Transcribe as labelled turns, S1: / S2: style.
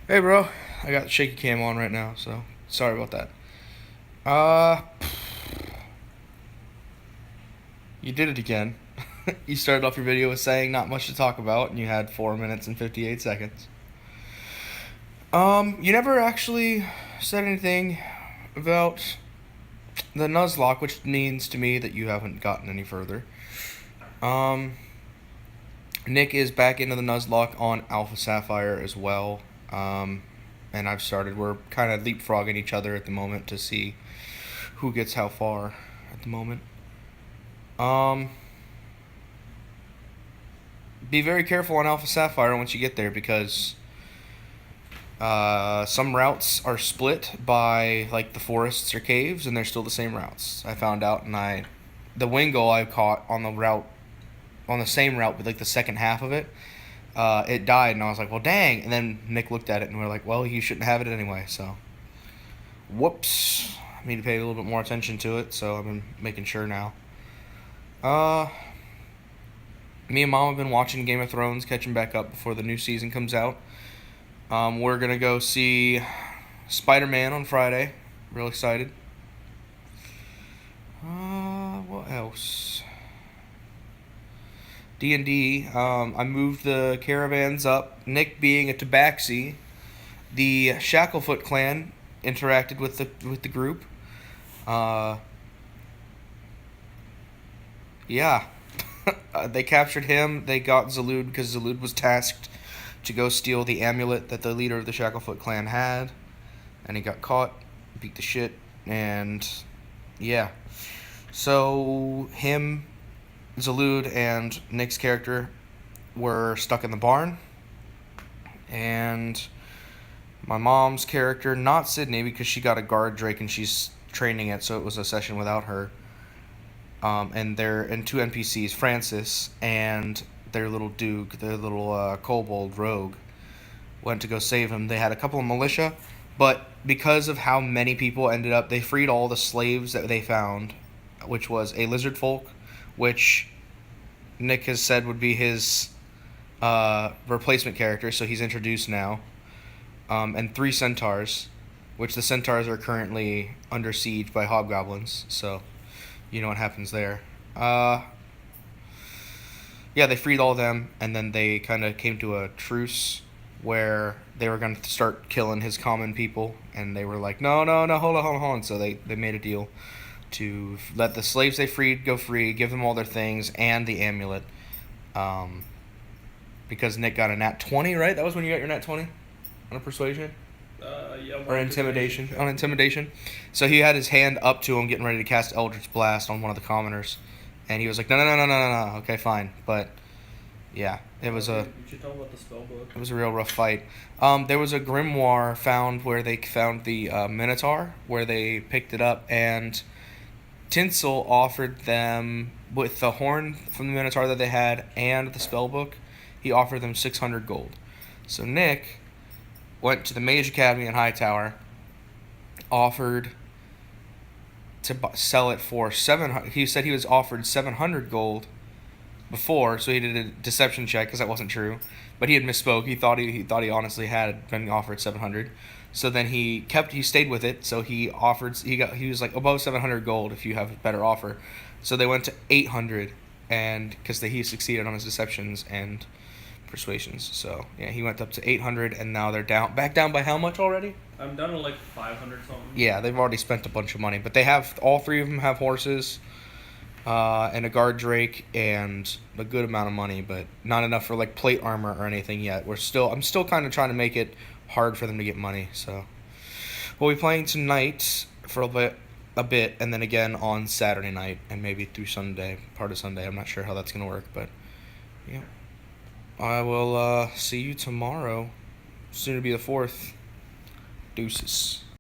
S1: Hey, bro. I got the shaky cam on right now, so sorry about that. Uh, you did it again. You started off your video with saying not much to talk about, and you had 4 minutes and 58 seconds. You never actually said anything about the Nuzlocke, which means to me that you haven't gotten any further. Um, Nick is back into the Nuzlocke on Alpha Sapphire as well. And I've started. We're kind of leapfrogging each other at the moment to see who gets how far at the moment. Um, be very careful on Alpha Sapphire once you get there because some routes are split by like the forests or caves, and they're still the same routes. I found out, and the Wingull I caught on the same route, but like the second half of it, it died, and I was like, well, dang. And then Nick looked at it, and we are like, well, you shouldn't have it anyway. So, whoops. I need to pay a little bit more attention to it, so I've been making sure now. Me and Mom have been watching Game of Thrones, catching back up before the new season comes out. We're gonna go see Spider-Man on Friday. Real excited. What else? D&D. I moved the caravans up. Nick being a tabaxi, the Shacklefoot clan interacted with the group. Yeah. They captured him. They got Zalud because Zalud was tasked to go steal the amulet that the leader of the Shacklefoot clan had, and he got caught, beat the shit, and yeah. So him, Zalud, and Nick's character were stuck in the barn, and my mom's character, not Sydney, because she got a guard drake and she's training it, so it was a session without her. And two NPCs, Francis and their little Duke, their little kobold rogue, went to go save him. They had a couple of militia, but because of how many people ended up, they freed all the slaves that they found, which was a lizard folk, which Nick has said would be his replacement character, so he's introduced now, and 3 centaurs, which the centaurs are currently under siege by hobgoblins, so you know what happens there. Yeah, they freed all of them, and then they kind of came to a truce where they were going to start killing his common people, and they were like, no, hold on. So they made a deal to let the slaves they freed go free, give them all their things, and the amulet. Because Nick got a nat 20, right? That was when you got your nat 20 on a persuasion?
S2: Yeah.
S1: Or intimidation. On intimidation. So he had his hand up to him, getting ready to cast Eldritch Blast on one of the commoners. And he was like, no. Okay, fine. But, yeah, it was
S2: You should tell about the spell book.
S1: It was a real rough fight. There was a grimoire found where they found the Minotaur, where they picked it up, and Tinsel offered them, with the horn from the Minotaur that they had and the spell book, he offered them 600 gold. So Nick went to the Mage Academy in Hightower, offered to sell it for 700. He said he was offered 700 gold before, so he did a deception check because that wasn't true. But he had misspoke. He thought he honestly had been offered 700. So then he stayed with it. So he was like above 700 gold if you have a better offer. So they went to 800, and because he succeeded on his deceptions and persuasions. So yeah, he went up to 800, and now they're back down by how much already?
S2: I'm down to like 500 something.
S1: Yeah, they've already spent a bunch of money, but they have all 3 of them have horses, and a guard drake, and a good amount of money, but not enough for like plate armor or anything yet. I'm still kind of trying to make it hard for them to get money. So we'll be playing tonight for a bit, and then again on Saturday night, and maybe through part of Sunday. I'm not sure how that's gonna work, but yeah. I will see you tomorrow. Soon to be the 4th. Deuces.